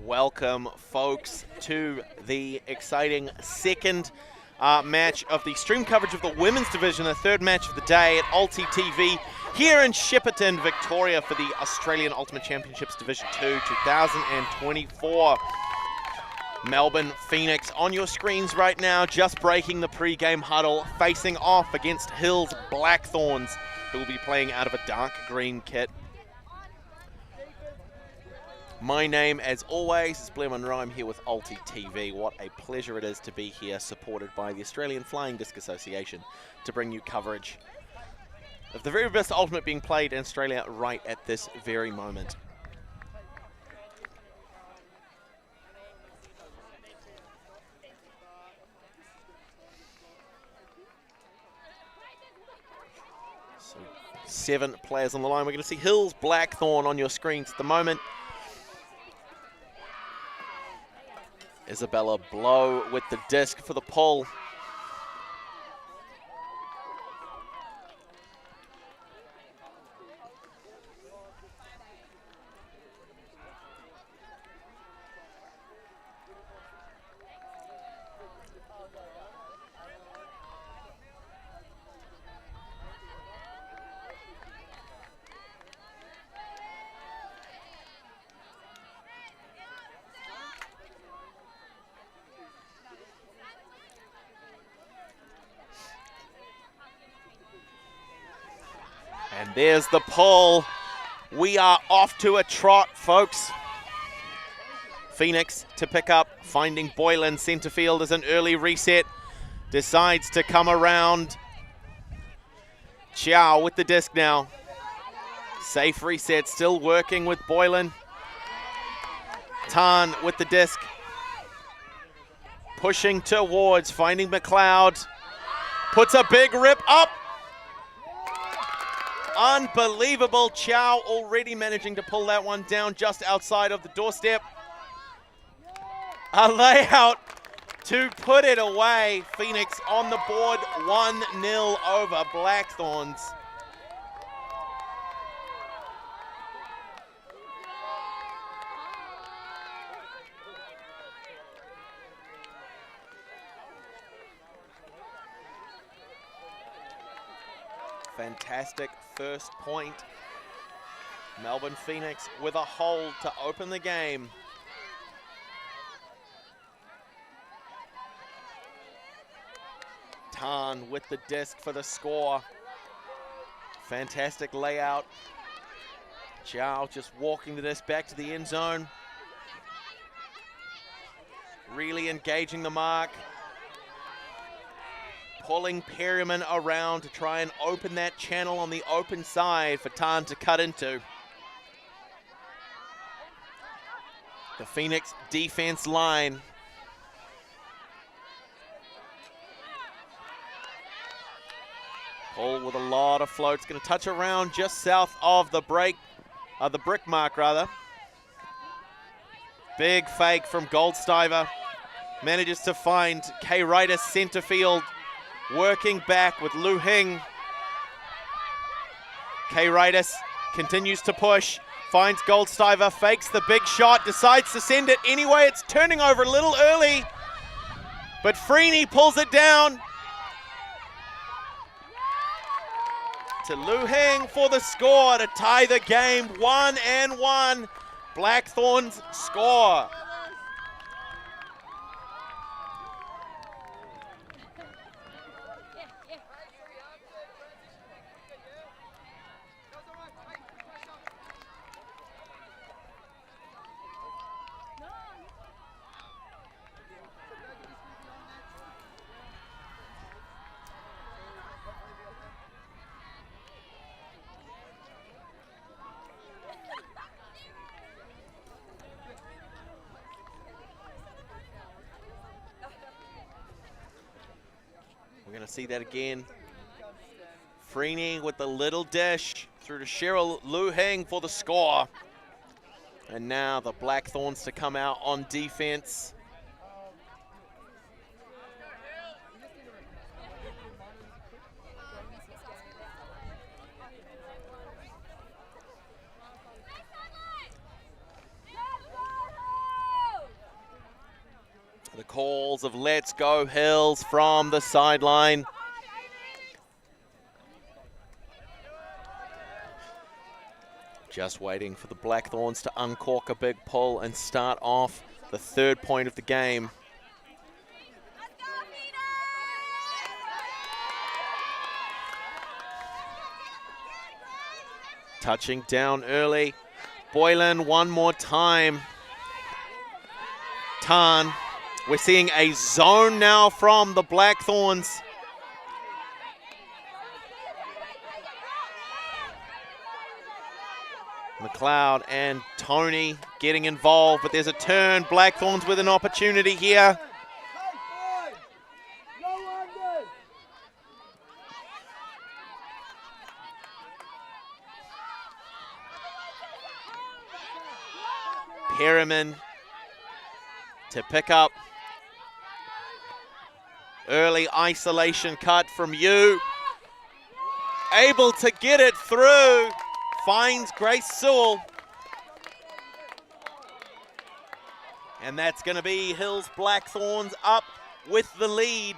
Welcome, folks, to the exciting second match of the stream coverage of the women's division, the third match of the day at ULTI.TV here in Shepparton, Victoria for the Australian Ultimate Championships Division II 2024. Melbourne Phoenix on your screens right now, just breaking the pre-game huddle, facing off against Hill's Blackthorns, who will be playing out of a dark green kit. My name, as always, is Willem Garnier. I'm here with ULTI.TV. What a pleasure it is to be here, supported by the Australian Flying Disc Association, to bring you coverage of the very best ultimate being played in Australia right at this very moment. So 7 players on the line. We're going to see Hill's Blackthorn on your screens at the moment. Isabella Blow with the disc for the pull. And there's the pull. We are off to a trot, folks. Phoenix to pick up, finding Boylan. Centre field as an early reset. Decides to come around. Chow with the disc now. Safe reset, still working with Boylan. Tan with the disc. Pushing towards, finding McLeod. Puts a big rip up. Unbelievable. Chow already managing to pull that one down just outside of the doorstep. A layout to put it away. Phoenix on the board, 1-0 over Blackthorns. Fantastic first point. Melbourne Phoenix with a hold to open the game. Tan with the disc for the score. Fantastic layout. Chow just walking the disc back to the end zone. Really engaging the mark. Pulling Perryman around to try and open that channel on the open side for Tan to cut into. The Phoenix defense line. Pull with a lot of floats. Going to touch around just south of the brick mark, rather. Big fake from Goldstiver. Manages to find K. Ryder center field. Working back with Lu Hing. K. Ryder continues to push. Finds Goldstiver. Fakes the big shot. Decides to send it anyway. It's turning over a little early. But Freeney pulls it down. To Lu Hing for the score to tie the game 1-1. Blackthorns score. We're going to see that again. Freeney with the little dish through to Cheryl Lu Hing for the score. And now the Blackthorns to come out on defense. The calls of let's go Hills from the sideline. Just waiting for the Blackthorns to uncork a big pull and start off the third point of the game. Touching down early. Boylan one more time. Tan. We're seeing a zone now from the Blackthorns. McLeod and Tony getting involved, but there's a turn. Blackthorns with an opportunity here. Perriman to pick up. Early isolation cut from you. Able to get it through. Finds Grace Sewell. And that's going to be Hills Blackthorns up with the lead.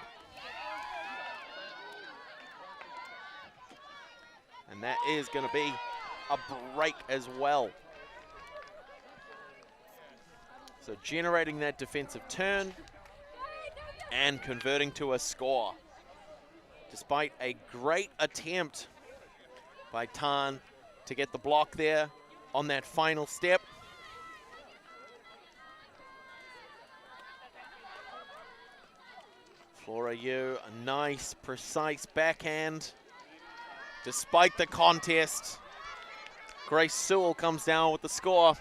And that is going to be a break as well. So generating that defensive turn and converting to a score. Despite a great attempt by Tan to get the block there on that final step. Flora Yu, a nice, precise backhand. Despite the contest, Grace Sewell comes down with the score.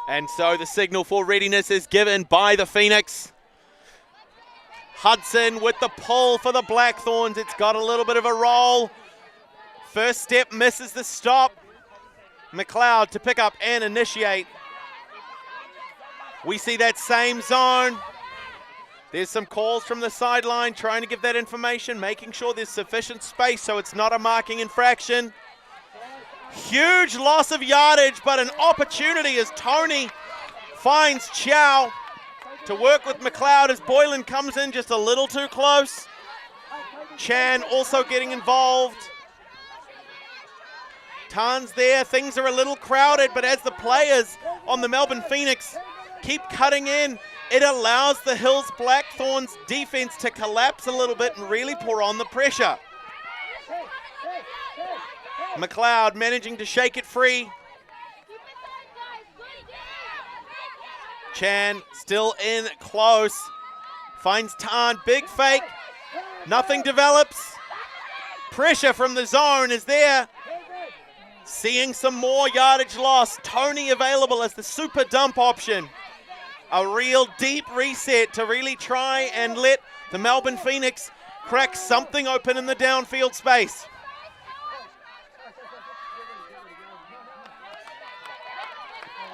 And so the signal for readiness is given by the Phoenix. Hudson with the pull for the Blackthorns. It's got a little bit of a roll. First step misses the stop. McLeod to pick up and initiate. We see that same zone. There's some calls from the sideline trying to give that information, making sure there's sufficient space so it's not a marking infraction. Huge loss of yardage, but an opportunity as Tony finds Chow to work with McLeod as Boylan comes in just a little too close. Chan also getting involved. Tan's there, things are a little crowded, but as the players on the Melbourne Phoenix keep cutting in, it allows the Hills Blackthorns defense to collapse a little bit and really pour on the pressure. McLeod managing to shake it free. Chan still in close. Finds Tan, big fake. Nothing develops. Pressure from the zone is there. Seeing some more yardage loss. Tony available as the super dump option. A real deep reset to really try and let the Melbourne Phoenix crack something open in the downfield space.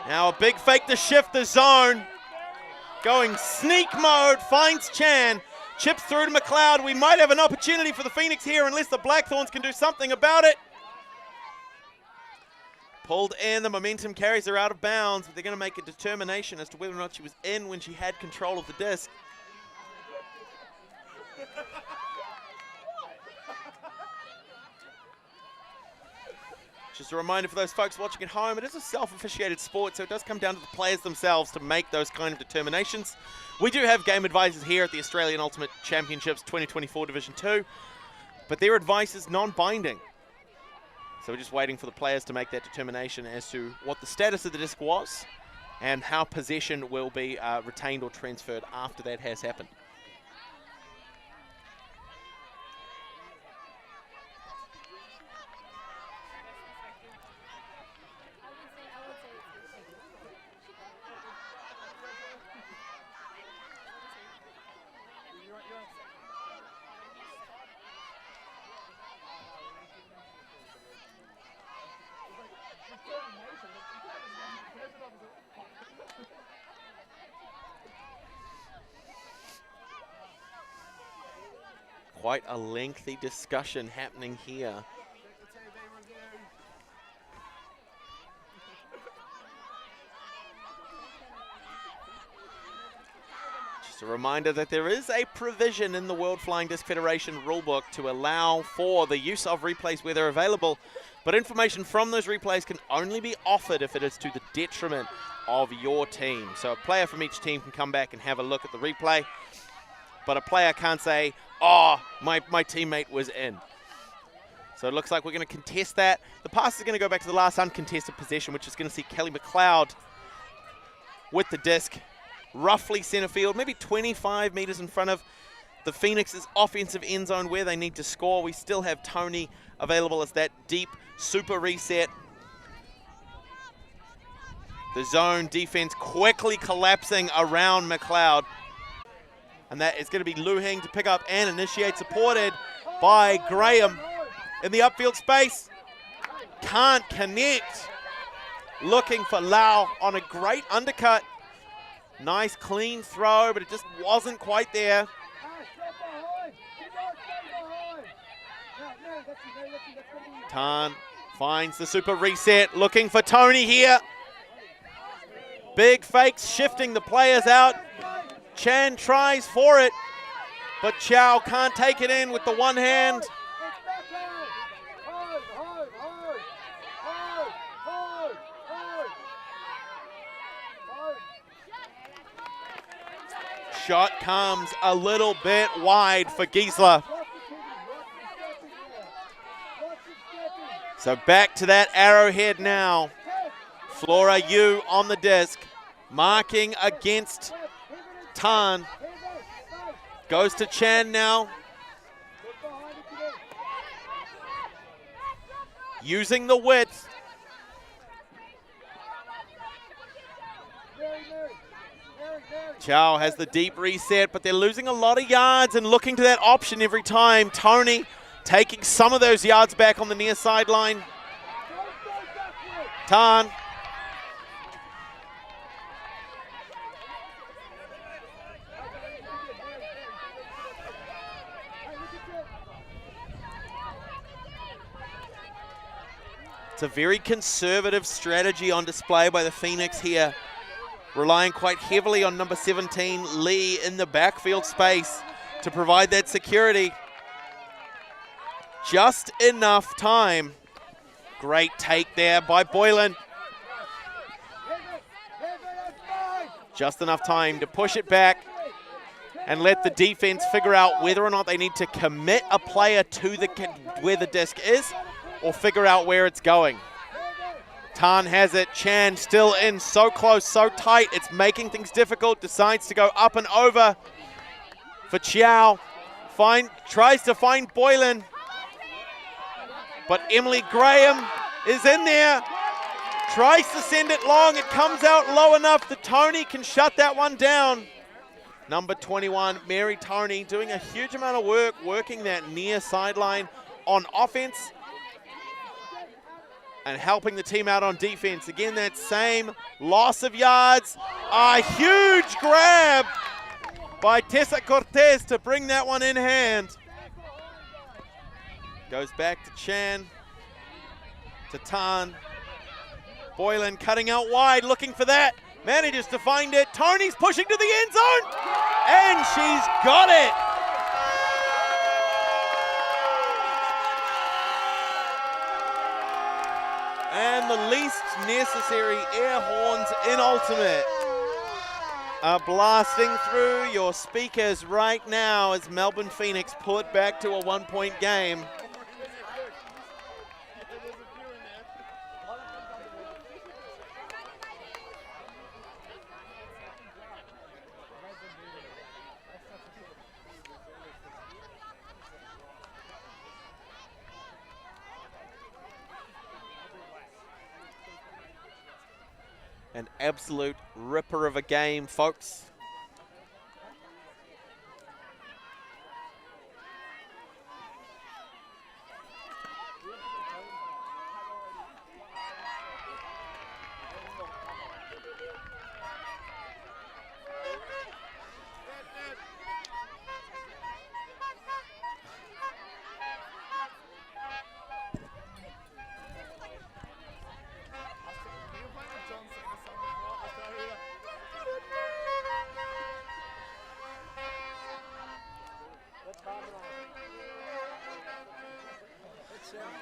Now a big fake to shift the zone. Going sneak mode, finds Chan. Chips through to McLeod. We might have an opportunity for the Phoenix here unless the Blackthorns can do something about it. Pulled in, the momentum carries her out of bounds, but they're going to make a determination as to whether or not she was in when she had control of the disc. Just a reminder for those folks watching at home, it is a self-officiated sport, so it does come down to the players themselves to make those kind of determinations. We do have game advisors here at the Australian Ultimate Championships 2024 Division II, but their advice is non-binding. So we're just waiting for the players to make that determination as to what the status of the disc was and how possession will be retained or transferred after that has happened. Quite a lengthy discussion happening here. Just a reminder that there is a provision in the World Flying Disc Federation rulebook to allow for the use of replays where they're available, but information from those replays can only be offered if it is to the detriment of your team. So a player from each team can come back and have a look at the replay, but a player can't say, oh, my teammate was in. So it looks like we're going to contest that. The pass is going to go back to the last uncontested possession, which is going to see Kelly McLeod with the disc, roughly center field, maybe 25 meters in front of the Phoenix's offensive end zone where they need to score. We still have Tony available as that deep super reset. The zone defense quickly collapsing around McLeod. And that is going to be Luhing to pick up and initiate, supported by Graham in the upfield space. Can't connect. Looking for Lau on a great undercut. Nice clean throw, but it just wasn't quite there. Tan finds the super reset, looking for Tony here. Big fakes, shifting the players out. Chan tries for it, but Chow can't take it in with the one hand. Shot comes a little bit wide for Giesler. So back to that arrowhead now. Flora Yu on the disc, marking against Tan. Goes to Chan now. Using the width. Chow has the deep reset, but they're losing a lot of yards and looking to that option every time. Tony taking some of those yards back on the near sideline. Tan. It's a very conservative strategy on display by the Phoenix here, relying quite heavily on number 17, Lee, in the backfield space to provide that security. Just enough time. Great take there by Boylan. Just enough time to push it back and let the defense figure out whether or not they need to commit a player to where the disc is or figure out where it's going. Tan has it, Chan still in, so close, so tight, it's making things difficult, decides to go up and over for Chiao. Tries to find Boylan, but Emily Graham is in there, tries to send it long, it comes out low enough that Tony can shut that one down. Number 21, Mary Tony, doing a huge amount of work, working that near sideline on offense and helping the team out on defense. Again, that same loss of yards. A huge grab by Tessa Cortez to bring that one in hand. Goes back to Chan, to Tan. Boylan cutting out wide, looking for that. Manages to find it. Tony's pushing to the end zone, and she's got it. And the least necessary air horns in Ultimate are blasting through your speakers right now as Melbourne Phoenix pull it back to a 1-point game. An absolute ripper of a game, folks.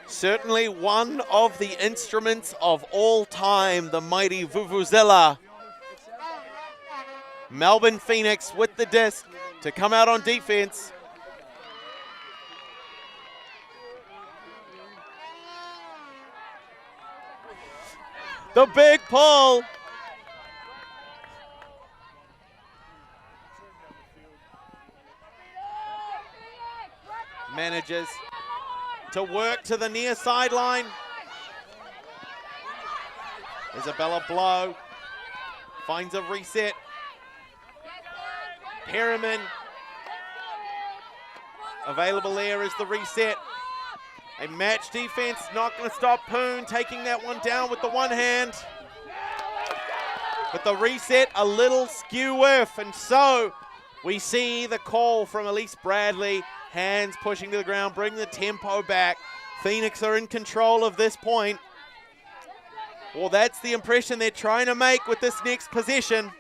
Certainly one of the instruments of all time, the mighty Vuvuzela. Melbourne Phoenix with the disc to come out on defense. The big pull. Manages to work to the near sideline. Isabella Blow finds a reset. Perriman available there is the reset. A match defense, not going to stop Poon taking that one down with the one hand. But the reset a little skew-whiff, and so we see the call from Elise Bradley. Hands pushing to the ground, bring the tempo back. Phoenix are in control of this point. Well, that's the impression they're trying to make with this next possession.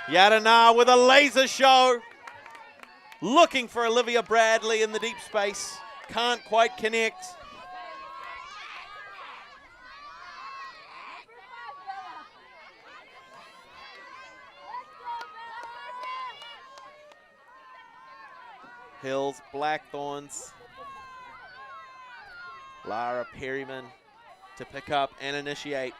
Yadana with a laser show. Looking for Olivia Bradley in the deep space. Can't quite connect. Hills, Blackthorns. Lara Perryman to pick up and initiate.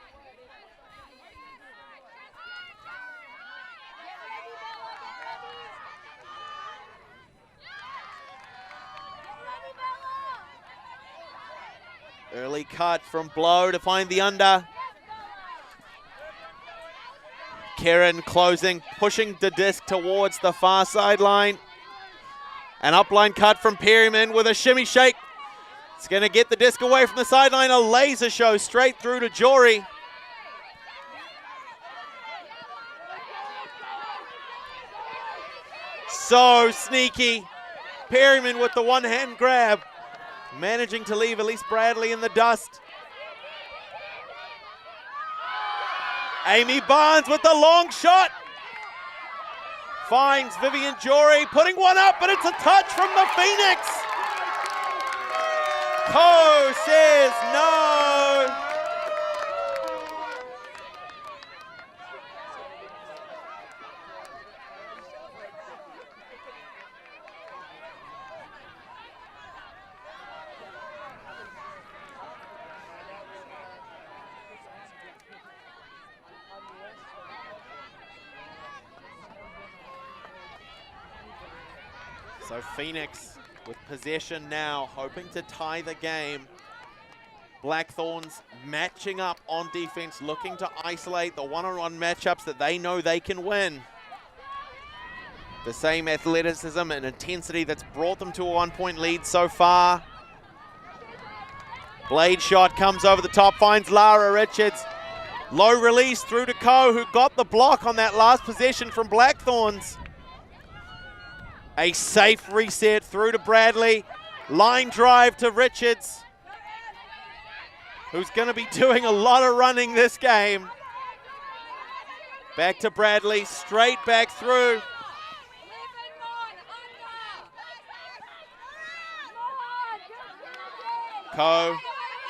Early cut from Blow to find the under. Karen closing, pushing the disc towards the far sideline. An upline cut from Perryman with a shimmy shake. It's going to get the disc away from the sideline. A laser show straight through to Jory. So sneaky. Perryman with the one-hand grab. Managing to leave Elise Bradley in the dust. Amy Barnes with the long shot. Finds Vivian Jory, putting one up, but it's a touch from the Phoenix. Ko says no. So Phoenix with possession now, hoping to tie the game. Blackthorns matching up on defense, looking to isolate the one-on-one matchups that they know they can win. The same athleticism and intensity that's brought them to a one-point lead so far. Blade shot comes over the top, finds Lara Richards. Low release through to Ko, who got the block on that last possession from Blackthorns. A safe reset through to Bradley. Line drive to Richards, who's going to be doing a lot of running this game. Back to Bradley, straight back through. Ko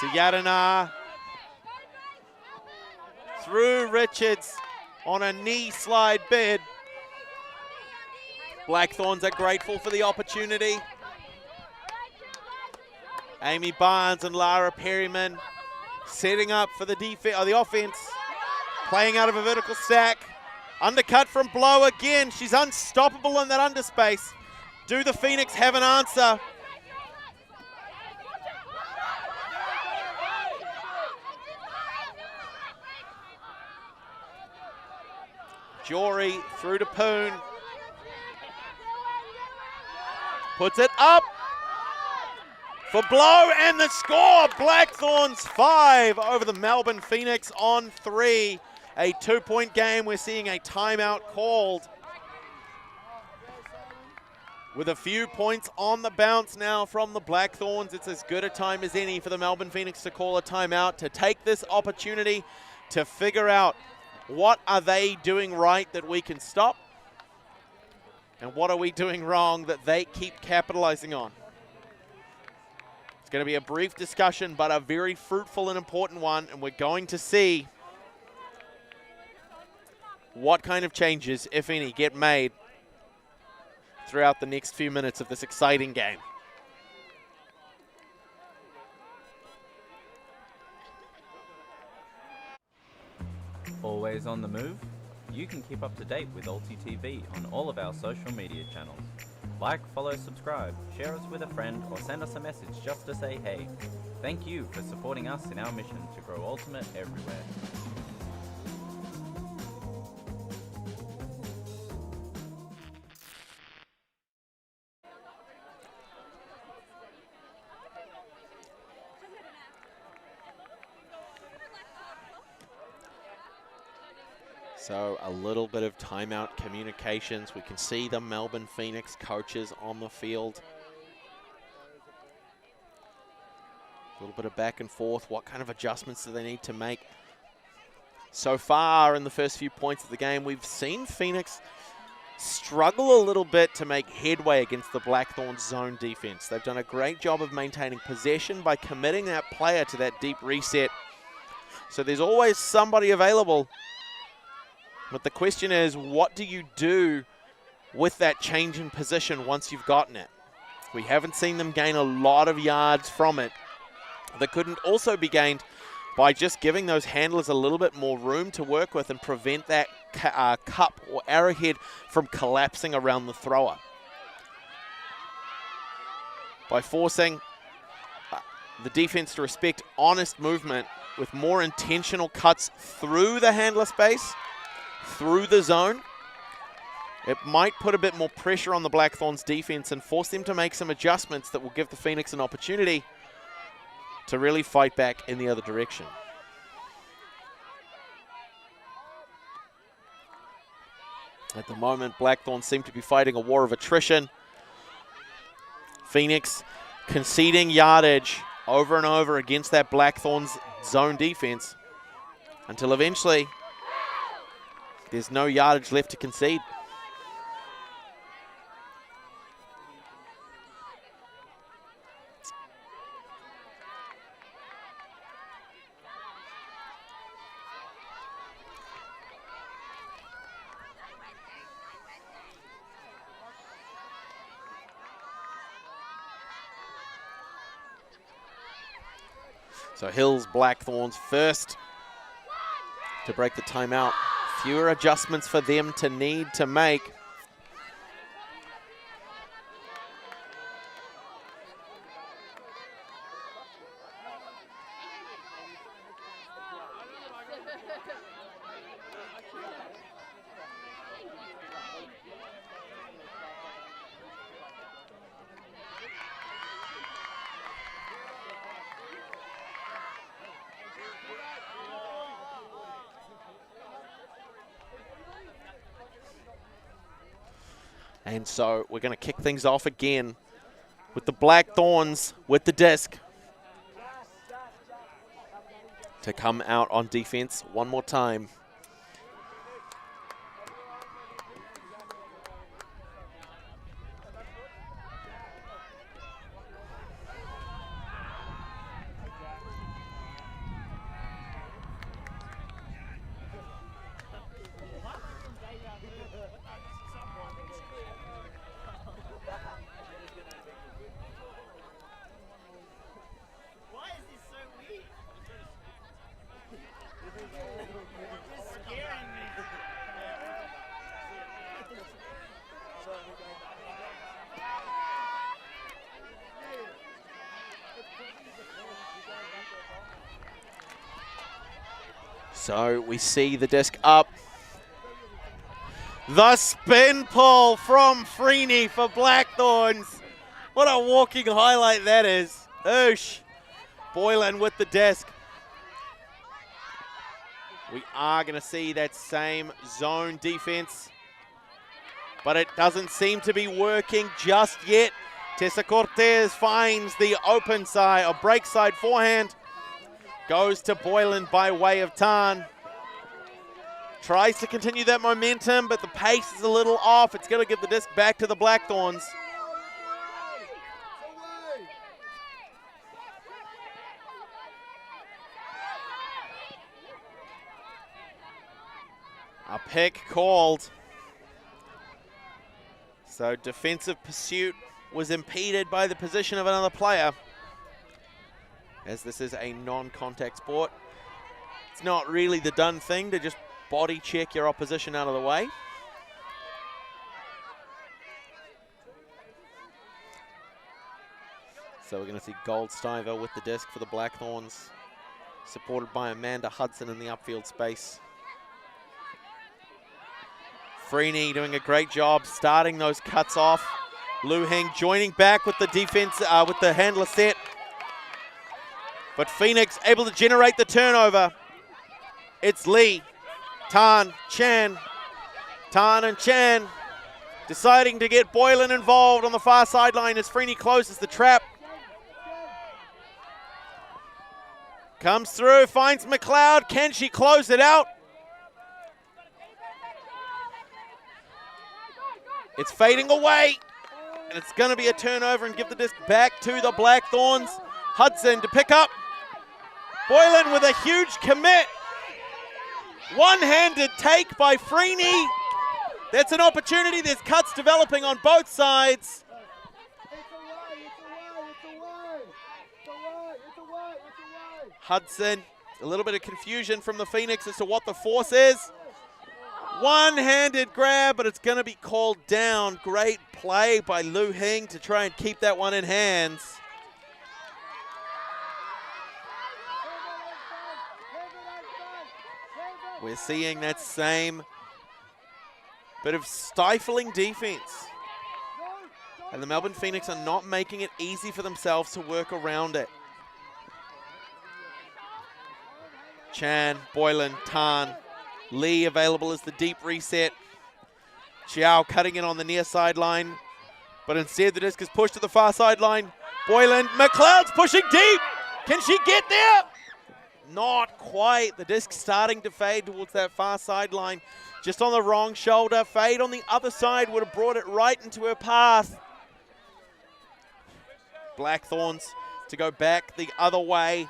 to Yadana. Through Richards on a knee slide bid. Blackthorns are grateful for the opportunity. Amy Barnes and Lara Perryman setting up for the defense, or the offense. Playing out of a vertical stack. Undercut from Blow again. She's unstoppable in that underspace. Do the Phoenix have an answer? Jory through to Poon. Puts it up for Blow, and the score. Blackthorns 5 over the Melbourne Phoenix on 3. A 2-point game. We're seeing a timeout called. With a few points on the bounce now from the Blackthorns, it's as good a time as any for the Melbourne Phoenix to call a timeout, to take this opportunity to figure out what are they doing right that we can stop. And what are we doing wrong that they keep capitalizing on? It's going to be a brief discussion, but a very fruitful and important one, and we're going to see what kind of changes, if any, get made throughout the next few minutes of this exciting game. Always on the move? You can keep up to date with ULTI.TV on all of our social media channels. Like, follow, subscribe, share us with a friend, or send us a message just to say hey. Thank you for supporting us in our mission to grow Ultimate everywhere. So a little bit of timeout communications. We can see the Melbourne Phoenix coaches on the field. A little bit of back and forth. What kind of adjustments do they need to make? So far in the first few points of the game, we've seen Phoenix struggle a little bit to make headway against the Blackthorns zone defense. They've done a great job of maintaining possession by committing that player to that deep reset. So there's always somebody available. But the question is, what do you do with that change in position once you've gotten it? We haven't seen them gain a lot of yards from it. That couldn't also be gained by just giving those handlers a little bit more room to work with and prevent that cup or arrowhead from collapsing around the thrower. By forcing the defense to respect honest movement with more intentional cuts through the handler space, through the zone, it might put a bit more pressure on the Blackthorns defense and force them to make some adjustments that will give the Phoenix an opportunity to really fight back in the other direction. At the moment, Blackthorns seem to be fighting a war of attrition. Phoenix conceding yardage over and over against that Blackthorns zone defense until eventually there's no yardage left to concede. So Hills Blackthorns first to break the timeout. Fewer adjustments for them to need to make. And so we're going to kick things off again with the Blackthorns with the disc to come out on defense one more time. So we see the disc up. The spin pull from Freeney for Blackthorns. What a walking highlight that is. Oosh. Boylan with the disc. We are going to see that same zone defense, but it doesn't seem to be working just yet. Tessa Cortez finds the open side, or break side forehand. Goes to Boylan by way of Tarn. Tries to continue that momentum, but the pace is a little off. It's going to give the disc back to the Blackthorns. A pick called. So defensive pursuit was impeded by the position of another player. As this is a non-contact sport, it's not really the done thing to just body check your opposition out of the way. So we're going to see Goldstiver with the disc for the Blackthorns, supported by Amanda Hudson in the upfield space. Freeney doing a great job starting those cuts off. Lu Heng joining back with the defense, with the handler set. But Phoenix able to generate the turnover. It's Lee, Tan, Chan. Tan and Chan deciding to get Boylan involved on the far sideline as Freeney closes the trap. Comes through, finds McLeod. Can she close it out? It's fading away, and it's going to be a turnover and give the disc back to the Blackthorns. Hudson to pick up. Boylan with a huge commit. One-handed take by Freeney. That's an opportunity. There's cuts developing on both sides. Hudson, a little bit of confusion from the Phoenix as to what the force is. One-handed grab, but it's going to be called down. Great play by Lu Heng to try and keep that one in hands. We're seeing that same bit of stifling defense. And the Melbourne Phoenix are not making it easy for themselves to work around it. Chan, Boylan, Tan. Lee available as the deep reset. Chiao cutting in on the near sideline, but instead the disc is pushed to the far sideline. Boylan, McLeod's pushing deep. Can she get there? Not quite. The disc starting to fade towards that far sideline. Just on the wrong shoulder. Fade on the other side would have brought it right into her path. Blackthorns to go back the other way.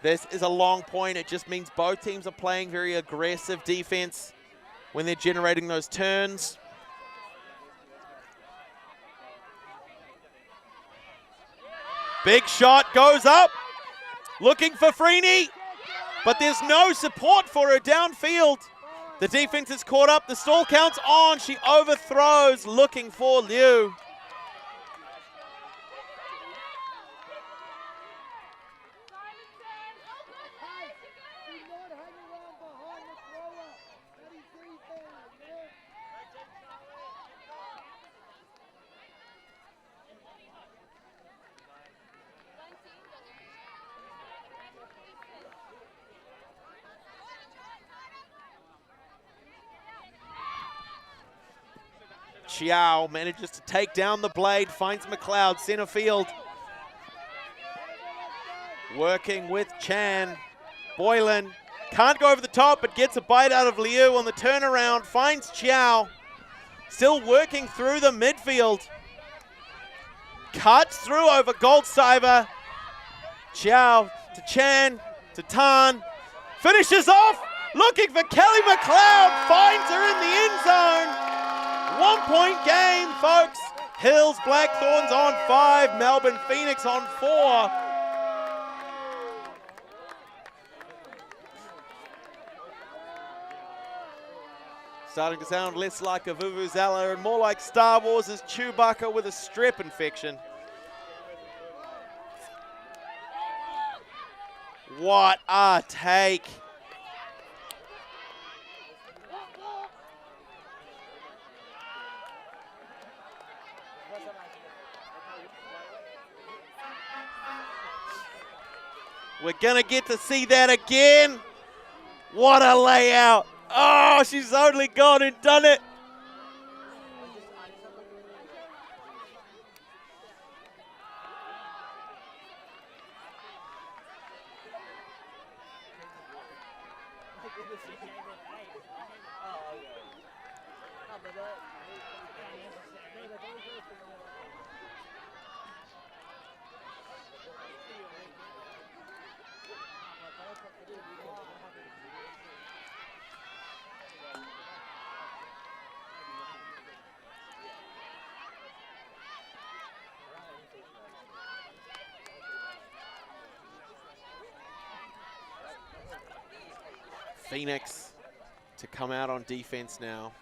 This is a long point. It just means both teams are playing very aggressive defense when they're generating those turns. Big shot goes up. Looking for Freeney, but there's no support for her downfield. The defense is caught up. The stall count's on. She overthrows, looking for Liu. Chiao manages to take down the blade, finds McLeod, center field. Working with Chan. Boylan can't go over the top, but gets a bite out of Liu on the turnaround, finds Chiao. Still working through the midfield. Cuts through over Goldstiver. Chiao to Chan, to Tan. Finishes off, looking for Kelly McLeod, finds her in the end zone. 1 point game, folks. Hills Blackthorns on 5, Melbourne Phoenix on 4. Starting to sound less like a Vuvuzela and more like Star Wars' Chewbacca with a strep infection. What a take. We're going to get to see that again. What a layout. Oh, she's only gone and done it. Phoenix to come out on defense now.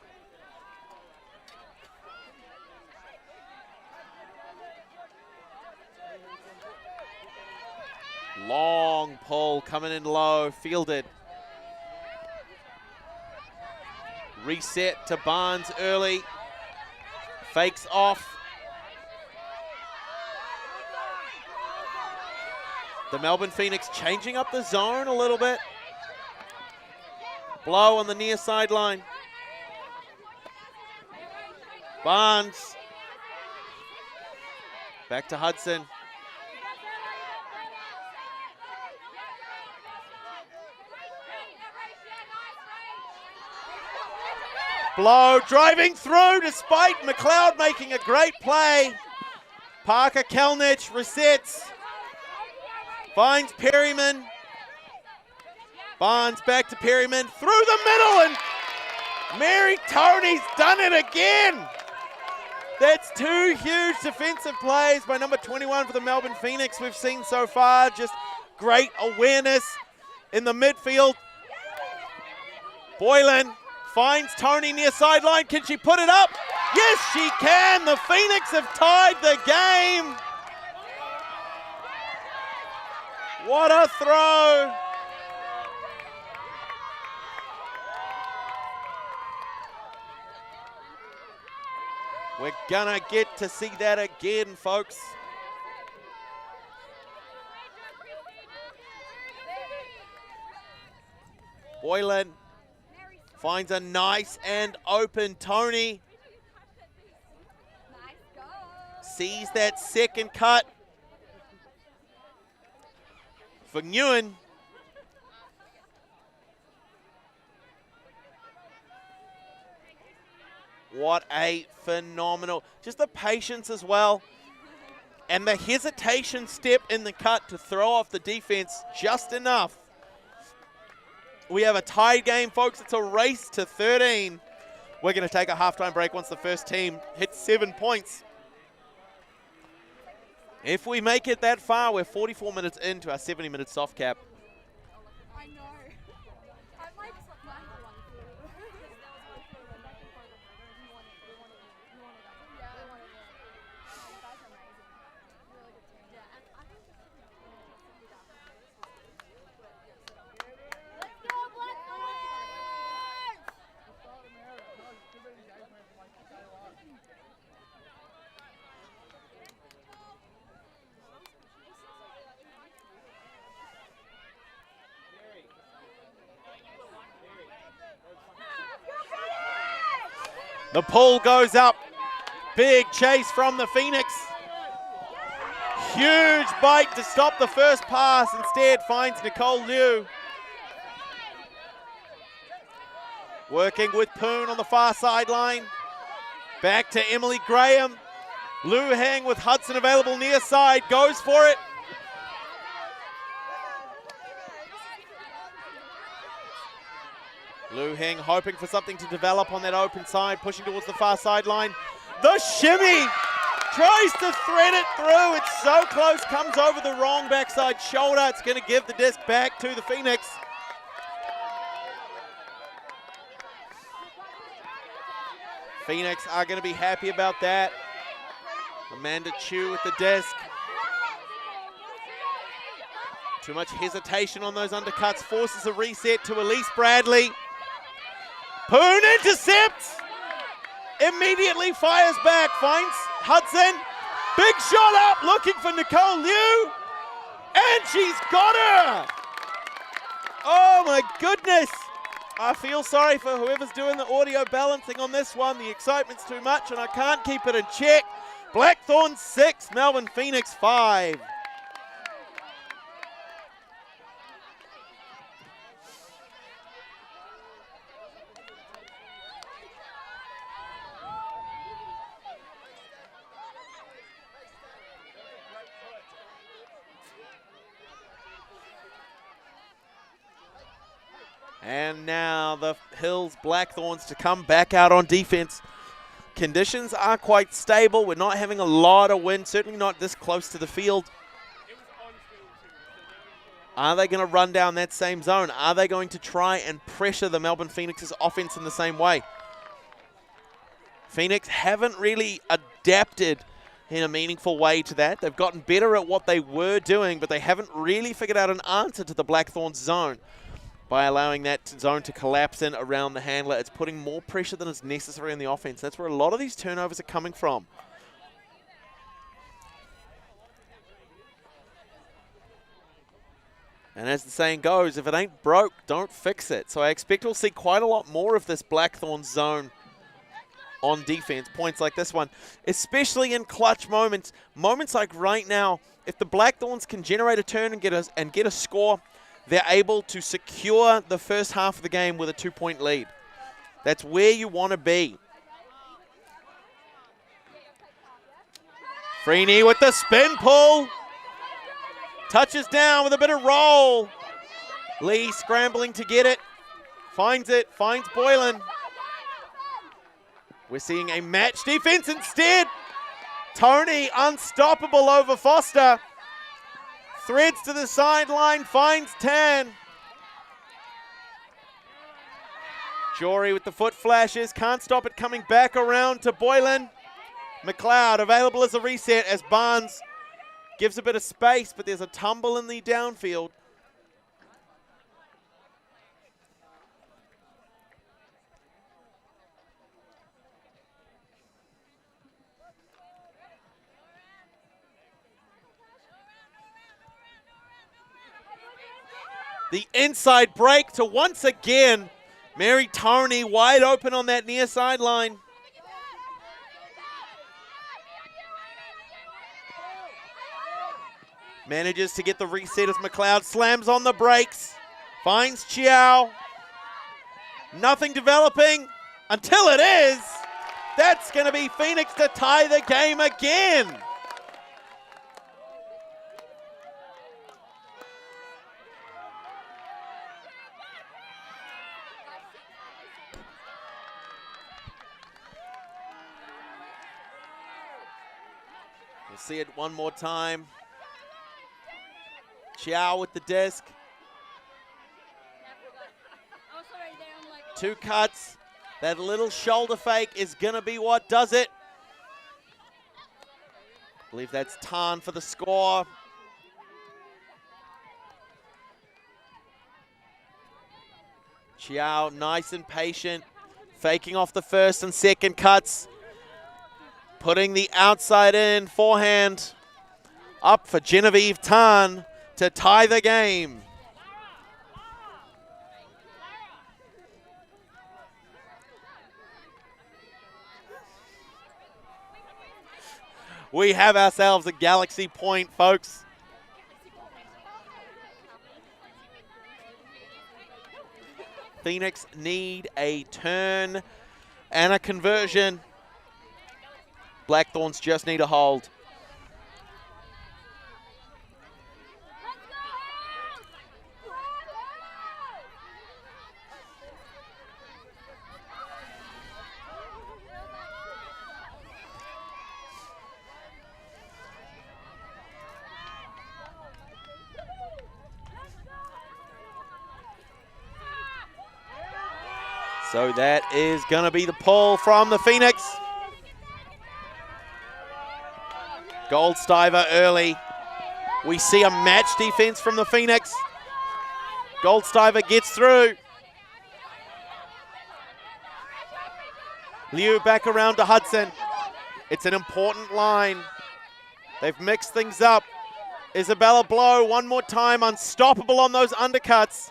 Long pull coming in low, fielded. Reset to Barnes early. Fakes off. The Melbourne Phoenix changing up the zone a little bit. Blow on the near sideline. Barnes. Back to Hudson. Blow driving through despite McLeod making a great play. Parker Kelnich resets. Finds Perryman. Barnes back to Perryman through the middle, and Mary Tony's done it again. That's two huge defensive plays by number 21 for the Melbourne Phoenix we've seen so far. Just great awareness in the midfield. Boylan finds Tony near sideline. Can she put it up? Yes, she can. The Phoenix have tied the game. What a throw. We're gonna get to see that again, folks. Boylan finds a nice and open Tony. Sees that second cut for Nguyen. What a phenomenal, just the patience as well. And the hesitation step in the cut to throw off the defense just enough. We have a tied game, folks. It's a race to 13. We're going to take a halftime break once the first team hits 7 points. If we make it that far, we're 44 minutes into our 70-minute soft cap. I know. I might just like one. Let's go, Blackthorns! The pull goes up. Big chase from the Phoenix. Huge bite to stop the first pass. Instead finds Nicole Liu. Working with Poon on the far sideline. Back to Emily Graham. Lu Heng with Hudson available near side. Goes for it. Lu Heng hoping for something to develop on that open side, pushing towards the far sideline. The shimmy! Tries to thread it through. It's so close, comes over the wrong backside shoulder. It's going to give the disc back to the Phoenix. Phoenix are going to be happy about that. Amanda Chu with the disc. Too much hesitation on those undercuts. Forces a reset to Elise Bradley. Poon intercepts. Immediately fires back. Finds Hudson. Big shot up. Looking for Nicole Liu. And she's got her. Oh my goodness. I feel sorry for whoever's doing the audio balancing on this one. The excitement's too much and I can't keep it in check. Blackthorns 6, Melbourne Phoenix 5. And now the Hills Blackthorns to come back out on defense. Conditions are quite stable. We're not having a lot of wind, certainly not this close to the field. Are they going to run down that same zone? Are they going to try and pressure the Melbourne Phoenix's offense in the same way? Phoenix haven't really adapted in a meaningful way to that. They've gotten better at what they were doing, but they haven't really figured out an answer to the Blackthorns zone. By allowing that zone to collapse in around the handler, it's putting more pressure than is necessary in the offense. That's where a lot of these turnovers are coming from. And as the saying goes, if it ain't broke, don't fix it. So I expect we'll see quite a lot more of this Blackthorns zone on defense, points like this one, especially in clutch moments. Moments like right now, if the Blackthorns can generate a turn and get a score, they're able to secure the first half of the game with a 2-point lead. That's where you want to be. Freeney with the spin pull. Touches down with a bit of roll. Lee scrambling to get it. Finds Boylan. We're seeing a match defense instead. Tony unstoppable over Foster. Threads to the sideline, finds Tan. Jory with the foot flashes, can't stop it coming back around to Boylan. McLeod available as a reset as Barnes gives a bit of space, but there's a tumble in the downfield. The inside break to once again Mary Tony wide open on that near sideline. Manages to get the reset as McLeod slams on the brakes. Finds Chiao. Nothing developing until it is. That's going to be Phoenix to tie the game again. We'll see it one more time. Chiao with the disc. Two cuts. That little shoulder fake is going to be what does it. I believe that's Tan for the score. Chiao nice and patient. Faking off the first and second cuts. Putting the outside in forehand. Up for Genevieve Tan to tie the game. We have ourselves a Galaxy point, folks. Phoenix need a turn and a conversion. Blackthorns just need a hold. So that is going to be the pull from the Phoenix. Goldstiver early. We see a match defense from the Phoenix. Goldstiver gets through. Liu back around to Hudson. It's an important line. They've mixed things up. Isabella Blow one more time, unstoppable on those undercuts.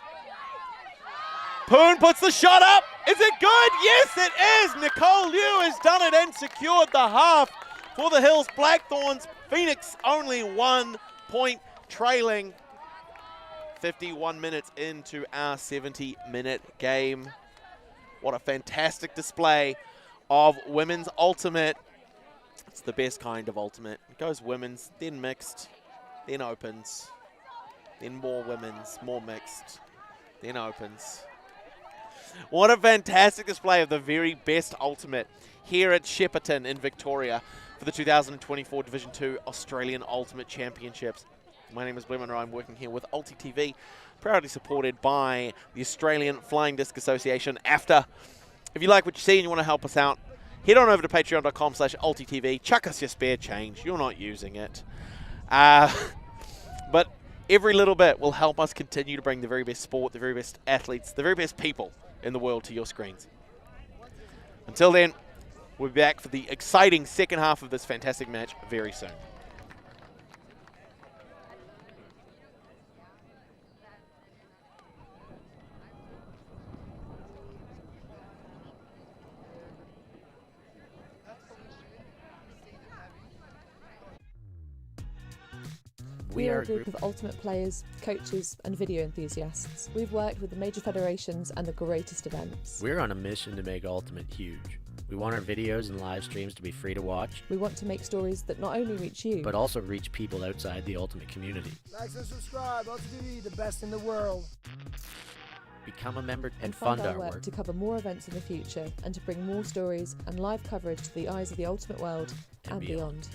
Poon puts the shot up. Is it good? Yes, it is. Nicole Liu has done it and secured the half for the Hills Blackthorns. Phoenix only 1 point trailing. 51 minutes into our 70-minute game. What a fantastic display of women's ultimate. It's the best kind of ultimate. It goes women's, then mixed, then opens, then more women's, more mixed, then opens. What a fantastic display of the very best ultimate here at Shepparton in Victoria for the 2024 Division II Australian Ultimate Championships. My name is Willem Garnier. I'm working here with ULTI.TV, proudly supported by the Australian Flying Disc Association, AFDA. If you like what you see and you want to help us out, head on over to patreon.com/ULTI.TV. Chuck us your spare change. You're not using it. But every little bit will help us continue to bring the very best sport, the very best athletes, the very best people in the world to your screens. Until then, we'll be back for the exciting second half of this fantastic match very soon. We are a group of ultimate players, coaches and video enthusiasts. We've worked with the major federations and the greatest events. We're on a mission to make Ultimate huge. We want our videos and live streams to be free to watch. We want to make stories that not only reach you, but also reach people outside the Ultimate community. Like and subscribe, AUCDII, the best in the world. Become a member and fund fund our our work work. to cover more events in the future and to bring more stories and live coverage to the eyes of the ultimate world and beyond.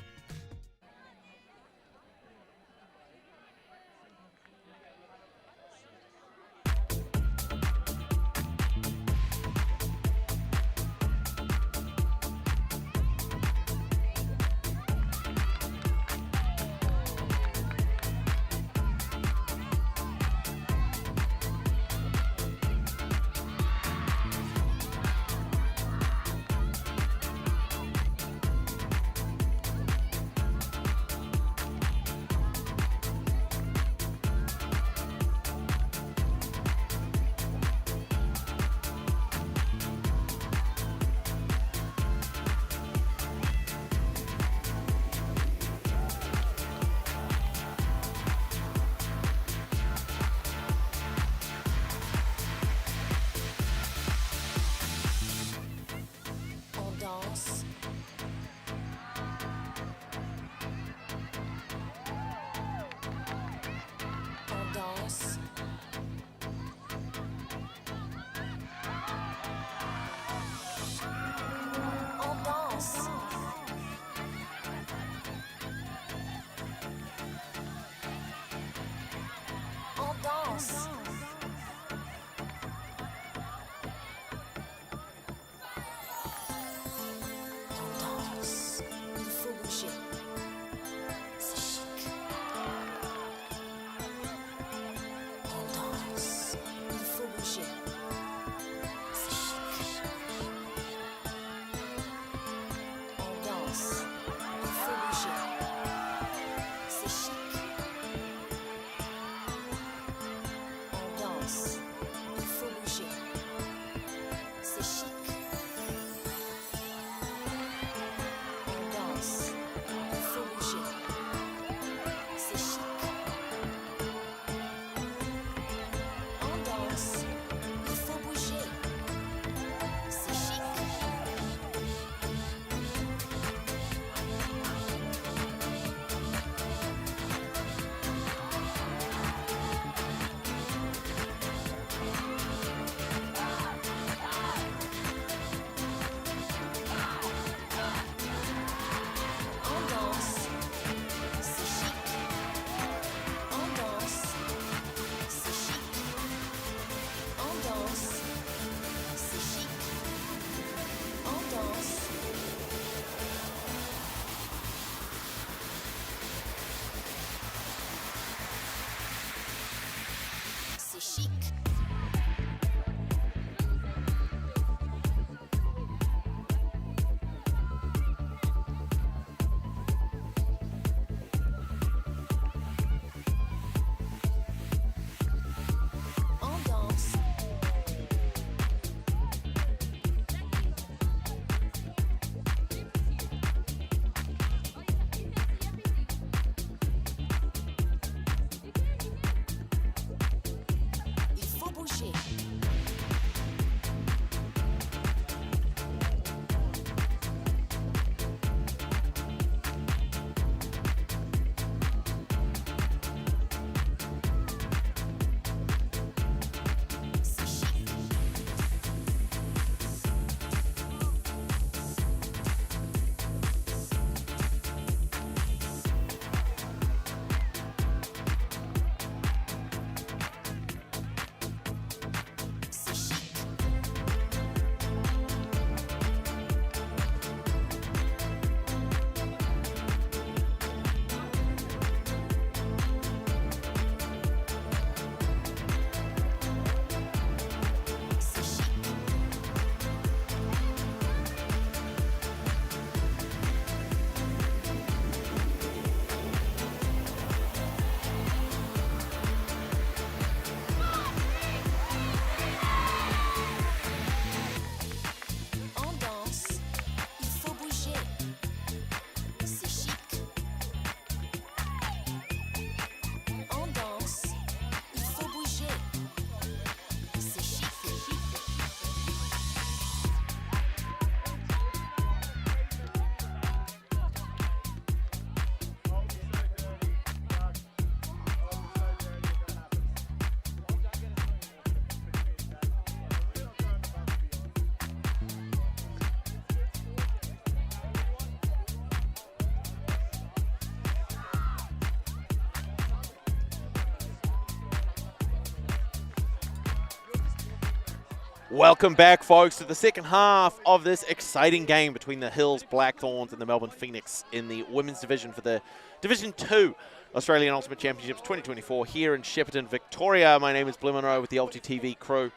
Welcome back, folks, to the second half of this exciting game between the Hills Blackthorns and the Melbourne Phoenix in the women's division for the Division II Australian Ultimate Championships 2024 here in Shepparton, Victoria. My name is Willem Garnier with the ULTI.TV crew.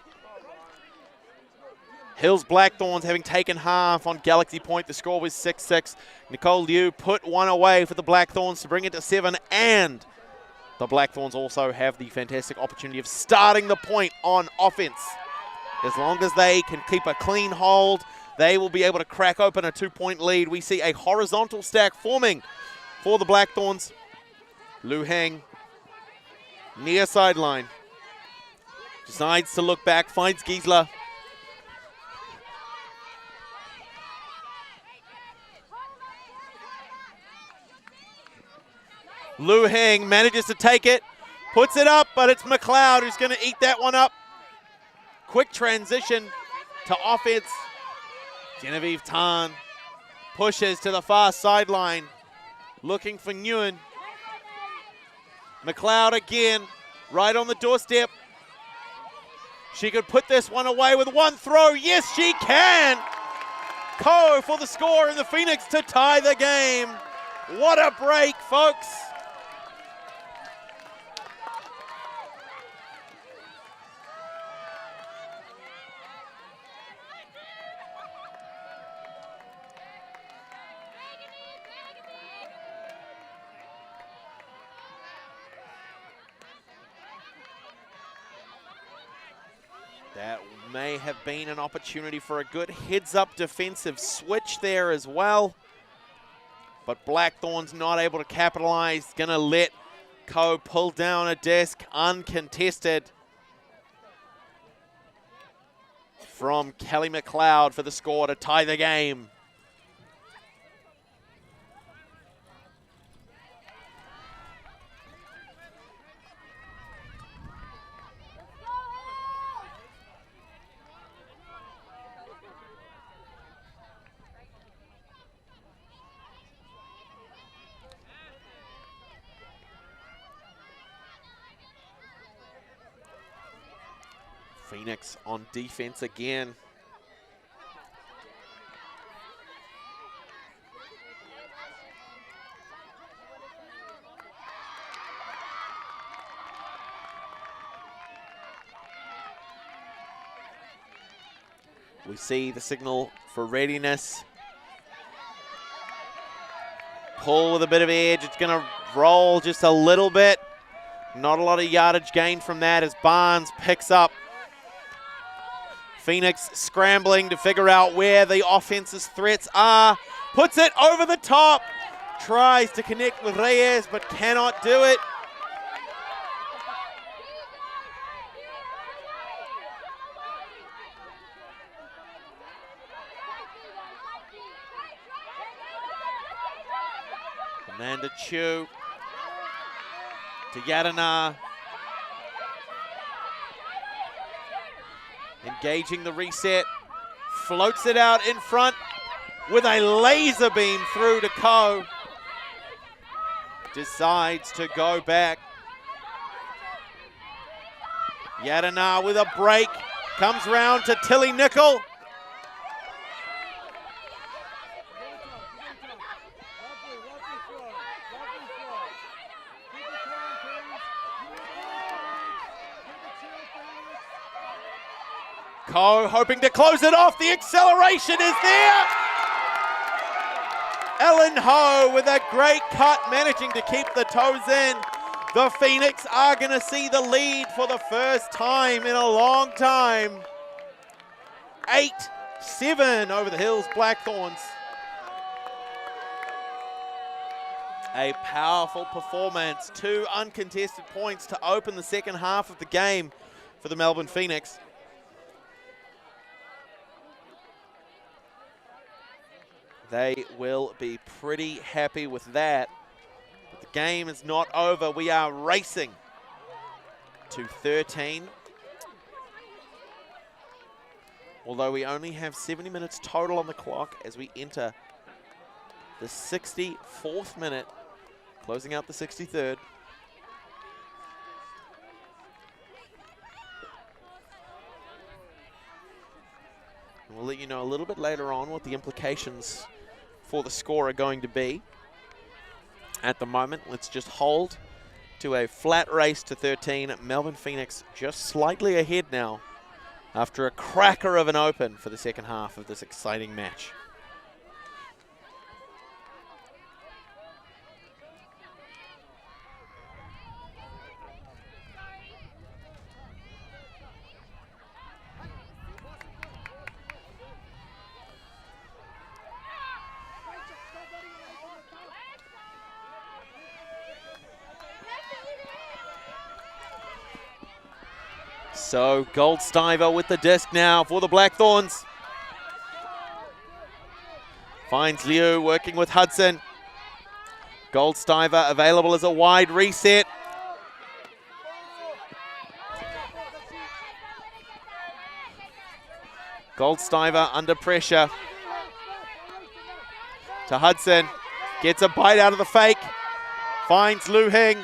Hills Blackthorns having taken half on Galaxy Point. The score was 6-6. Nicole Liu put one away for the Blackthorns to bring it to 7, and the Blackthorns also have the fantastic opportunity of starting the point on offense. As long as they can keep a clean hold, they will be able to crack open a 2-point lead. We see a horizontal stack forming for the Blackthorns. Lu Heng, near sideline, decides to look back, finds Giesler. Lu Heng manages to take it, puts it up, but it's McLeod who's going to eat that one up. Quick transition to offense. Genevieve Tan pushes to the far sideline, looking for Nguyen. McLeod again, right on the doorstep. She could put this one away with one throw. Yes, she can. Ko for the score, and the Phoenix to tie the game. What a break, folks. That may have been an opportunity for a good heads-up defensive switch there as well. But Blackthorn's not able to capitalize. Gonna let Ko pull down a disc uncontested from Kelly McLeod for the score to tie the game. Phoenix on defense again. We see the signal for readiness. Pull with a bit of edge. It's going to roll just a little bit. Not a lot of yardage gain from that as Barnes picks up. Phoenix scrambling to figure out where the offense's threats are. Puts it over the top. Tries to connect with Reyes, but cannot do it. Amanda Chu to Yadana. Engaging the reset, floats it out in front with a laser beam through to Ko. Decides to go back. Yadana with a break, comes round to Tilly Nickel. Ko hoping to close it off. The acceleration is there. Ellen Ho with a great cut, managing to keep the toes in. The Phoenix are going to see the lead for the first time in a long time. 8-7 over the Hills Blackthorns. A powerful performance. 2 uncontested points to open the second half of the game for the Melbourne Phoenix. They will be pretty happy with that. But the game is not over. We are racing to 13. Although we only have 70 minutes total on the clock as we enter the 64th minute, closing out the 63rd. let you know a little bit later on what the implications for the score are going to be. At the moment, let's just hold to a flat race to 13. Melbourne Phoenix just slightly ahead now after a cracker of an open for the second half of this exciting match. So Goldstiver with the disc now for the Blackthorns. Finds Liu working with Hudson. Goldstiver available as a wide reset. Goldstiver under pressure. To Hudson. Gets a bite out of the fake. Finds Liu Hing.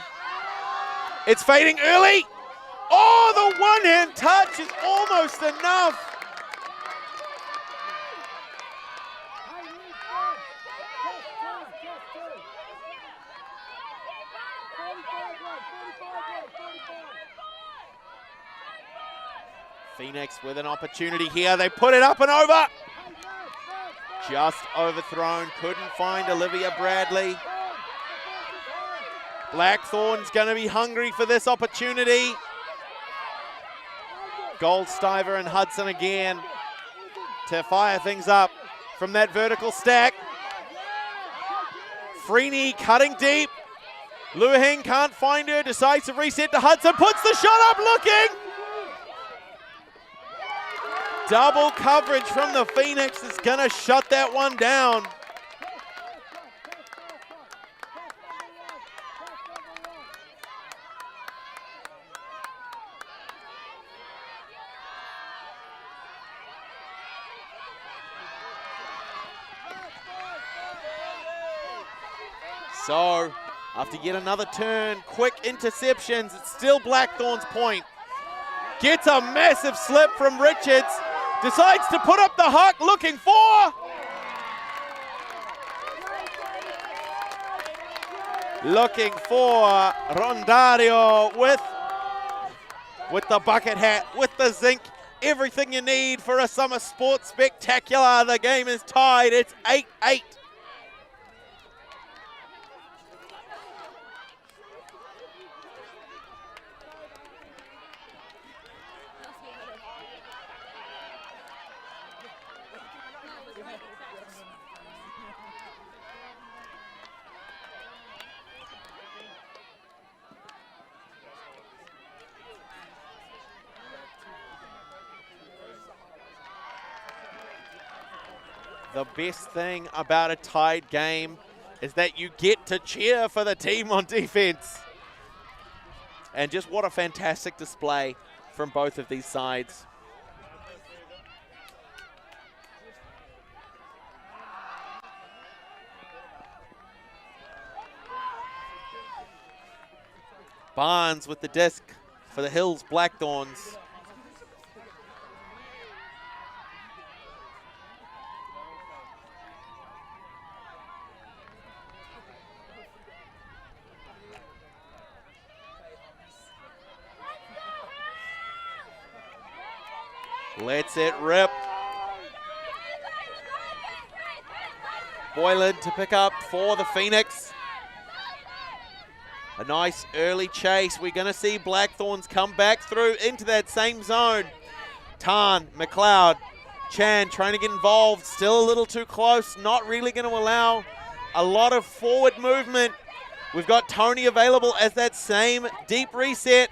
It's fading early. Oh, the one-hand touch is almost enough. Phoenix with an opportunity here. They put it up and over. Just overthrown. Couldn't find Olivia Bradley. Blackthorn's going to be hungry for this opportunity. Goldstiver and Hudson again to fire things up from that vertical stack. Freeney cutting deep. Liu Hing can't find her. Decides to reset to Hudson. Puts the shot up, looking. Double coverage from the Phoenix is going to shut that one down. So, after yet another turn, quick interceptions, it's still Blackthorn's point. Gets a massive slip from Richards. Decides to put up the huck, looking for. Looking for Rondario with the bucket hat, with the zinc. Everything you need for a summer sports spectacular. The game is tied. It's 8-8. The best thing about a tied game is that you get to cheer for the team on defense. And just what a fantastic display from both of these sides. Barnes with the disc for the Hills Blackthorns. Lets it rip. Boylan to pick up for the Phoenix. A nice early chase. We're going to see Blackthorns come back through into that same zone. Tan, McLeod, Chan trying to get involved. Still a little too close. Not really going to allow a lot of forward movement. We've got Tony available as that same deep reset.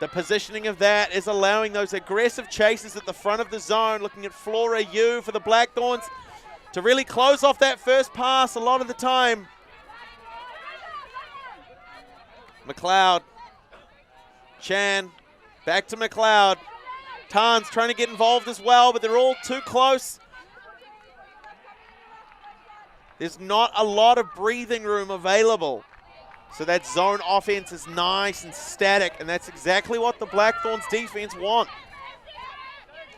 The positioning of that is allowing those aggressive chases at the front of the zone. Looking at Flora Yu for the Blackthorns to really close off that first pass a lot of the time. McLeod. Chan. Back to McLeod. Tan's trying to get involved as well, but they're all too close. There's not a lot of breathing room available. So that zone offense is nice and static, and that's exactly what the Blackthorns defense want.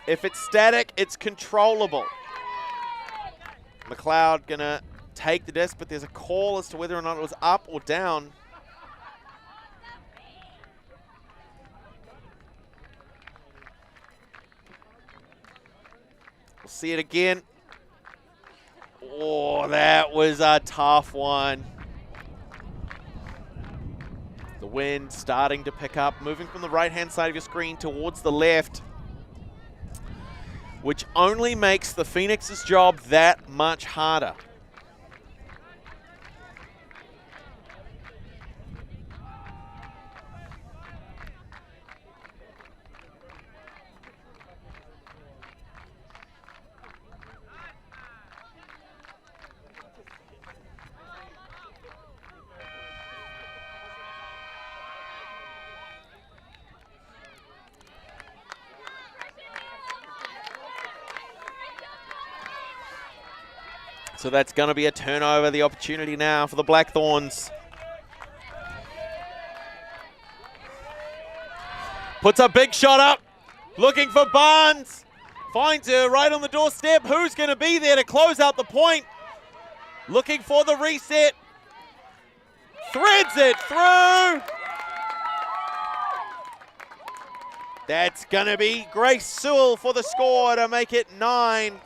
If it's static, it's controllable. McLeod gonna take the disc, but there's a call as to whether or not it was up or down. We'll see it again. Oh, that was a tough one. The wind starting to pick up, moving from the right-hand side of your screen towards the left, which only makes the Phoenix's job that much harder. So that's going to be a turnover, the opportunity now for the Blackthorns. Puts a big shot up, looking for Barnes. Finds her right on the doorstep. Who's going to be there to close out the point? Looking for the reset. Threads it through. That's going to be Grace Sewell for the score to make it 9.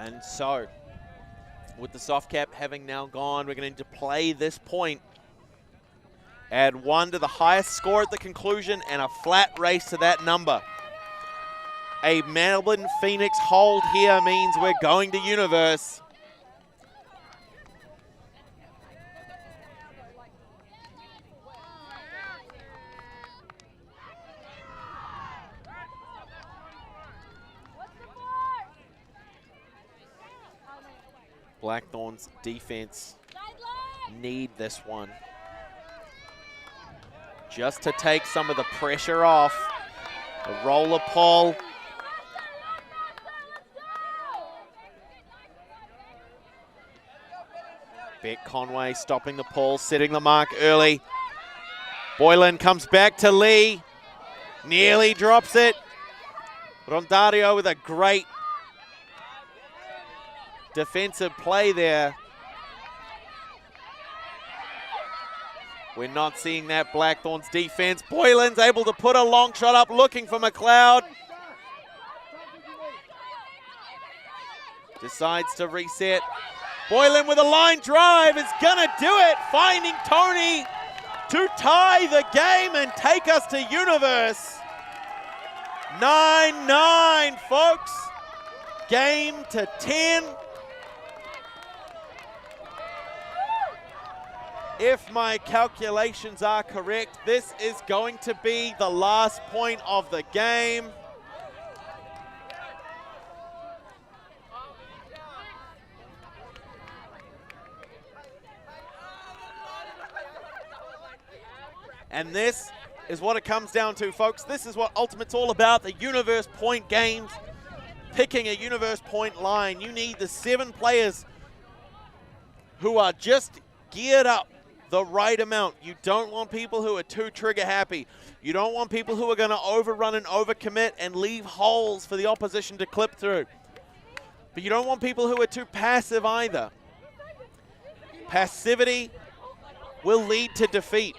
And so, with the soft cap having now gone, we're going to play this point. Add 1 to the highest score at the conclusion and a flat race to that number. A Melbourne Phoenix hold here means we're going to Universe. Blackthorns defense need this one just to take some of the pressure off. A roller pull. Beck Conway stopping the pull, setting the mark early. Boylan comes back to Lee. Nearly drops it. Rondario with a great defensive play there. We're not seeing that Blackthorns defense. Boylan's able to put a long shot up, looking for McLeod. Decides to reset. Boylan with a line drive is gonna do it, finding Tony to tie the game and take us to Universe. 9-9, folks. Game to 10. If my calculations are correct, this is going to be the last point of the game. And this is what it comes down to, folks. This is what Ultimate's all about, the Universe point games. Picking a Universe point line. You need the 7 players who are just geared up the right amount. You don't want people who are too trigger happy. You don't want people who are going to overrun and overcommit and leave holes for the opposition to clip through. But you don't want people who are too passive either. Passivity will lead to defeat.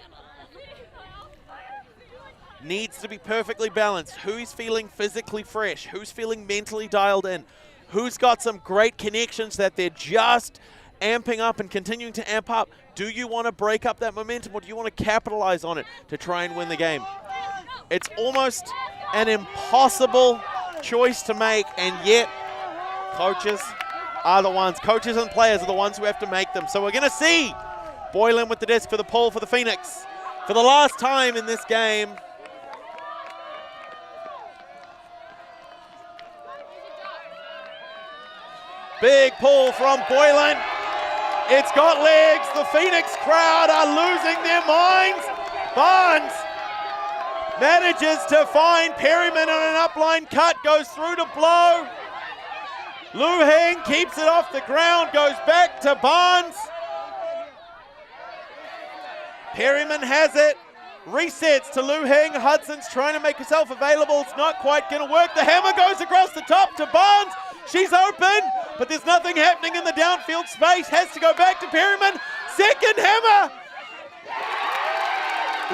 Needs to be perfectly balanced. Who's feeling physically fresh? Who's feeling mentally dialed in? Who's got some great connections that they're just amping up and continuing to amp up Do you want to break up that momentum, or do you want to capitalize on it to try and win the game? It's almost an impossible choice to make, and yet coaches and players are the ones who have to make them. So we're going to see Boylan with the disc for the pull for the Phoenix for the last time in this game. Big pull from Boylan. It's got legs. The Phoenix crowd are losing their minds. Barnes manages to find Perryman on an upline cut, goes through to blow. Lu Heng keeps it off the ground, goes back to Barnes. Perryman has it, resets to Lu Heng. Hudson's trying to make herself available. It's not quite going to work. The hammer goes across the top to Barnes. She's open, but there's nothing happening in the downfield space. Has to go back to Perryman. Second hammer.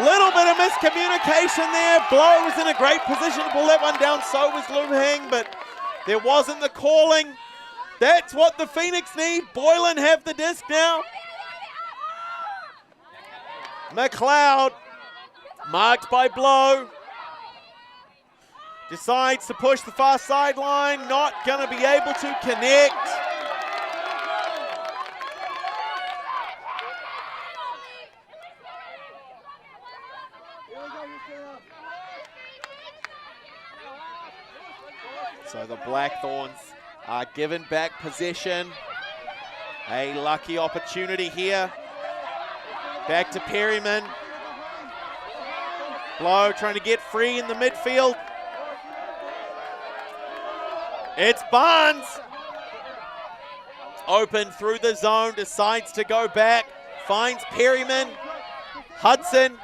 Little bit of miscommunication there. Blow was in a great position to pull that one down. So was Lu Heng, but there wasn't the calling. That's what the Phoenix need. Boylan have the disc now. McLeod, marked by Blow, decides to push the far sideline. Not going to be able to connect. So the Blackthorns are given back possession. A lucky opportunity here. Back to Perryman. Blow trying to get free in the midfield. It's Barnes. Open through the zone, decides to go back. Finds Perryman. Hudson.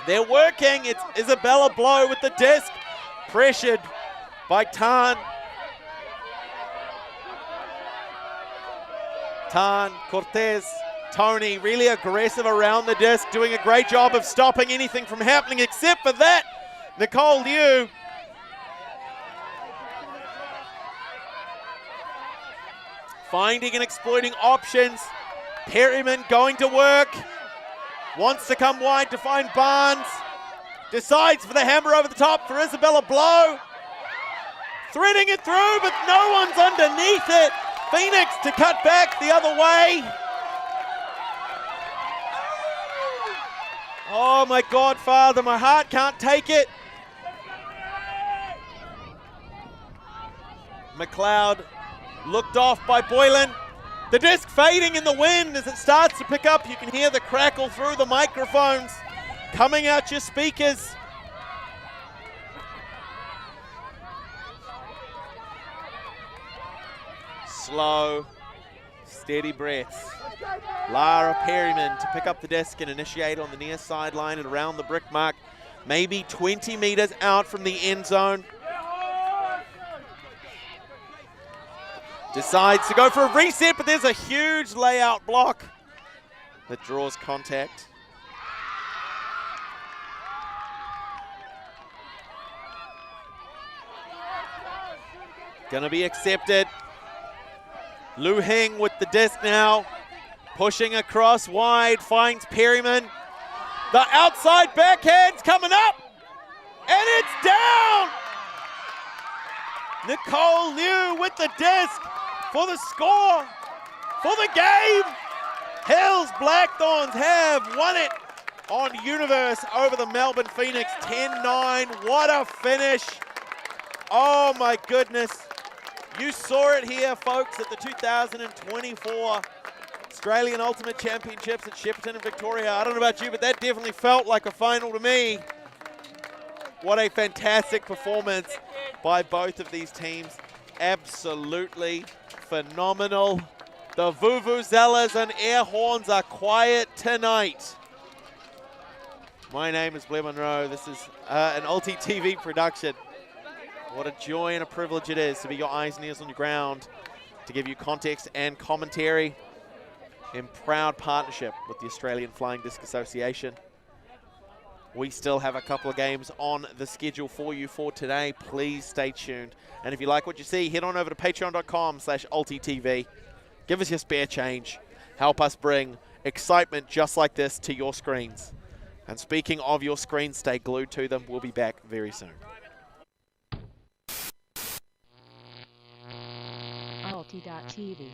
They're working. It's Isabella Blow with the disc. Pressured by Tan. Tan, Cortez, Tony, really aggressive around the disc, doing a great job of stopping anything from happening except for that. Nicole Liu. Finding and exploiting options. Perryman going to work. Wants to come wide to find Barnes. Decides for the hammer over the top for Isabella Blow. Threading it through, but no one's underneath it. Phoenix to cut back the other way. Oh my God, Father, my heart can't take it. McLeod looked off by Boylan. The disc fading in the wind as it starts to pick up. You can hear the crackle through the microphones coming out your speakers. Slow, steady breaths. Lara Perryman to pick up the disc and initiate on the near sideline and around the brick mark, maybe 20 meters out from the end zone. Decides to go for a reset, but there's a huge layout block that draws contact. Gonna be accepted. Lu Heng with the disc now. Pushing across wide, finds Perryman. The outside backhand's coming up. And it's down! Nicole Liu with the disc for the score, for the game. Hills Blackthorns have won it on Universe over the Melbourne Phoenix, 10-9. What a finish. Oh my goodness. You saw it here, folks, at the 2024 Australian Ultimate Championships at Shepparton and Victoria. I don't know about you, but that definitely felt like a final to me. What a fantastic performance by both of these teams. Absolutely phenomenal. The Vuvuzelas and air horns are quiet tonight. My name is Blair Monroe. This is an ULTI.TV production. What a joy and a privilege it is to be your eyes and ears on the ground, to give you context and commentary in proud partnership with the Australian Flying Disc Association. We still have a couple of games on the schedule for you for today. Please stay tuned. And if you like what you see, head on over to patreon.com/ULTI.TV. Give us your spare change. help us bring excitement just like this to your screens. And speaking of your screens, stay glued to them. We'll be back very soon. ULTI.TV.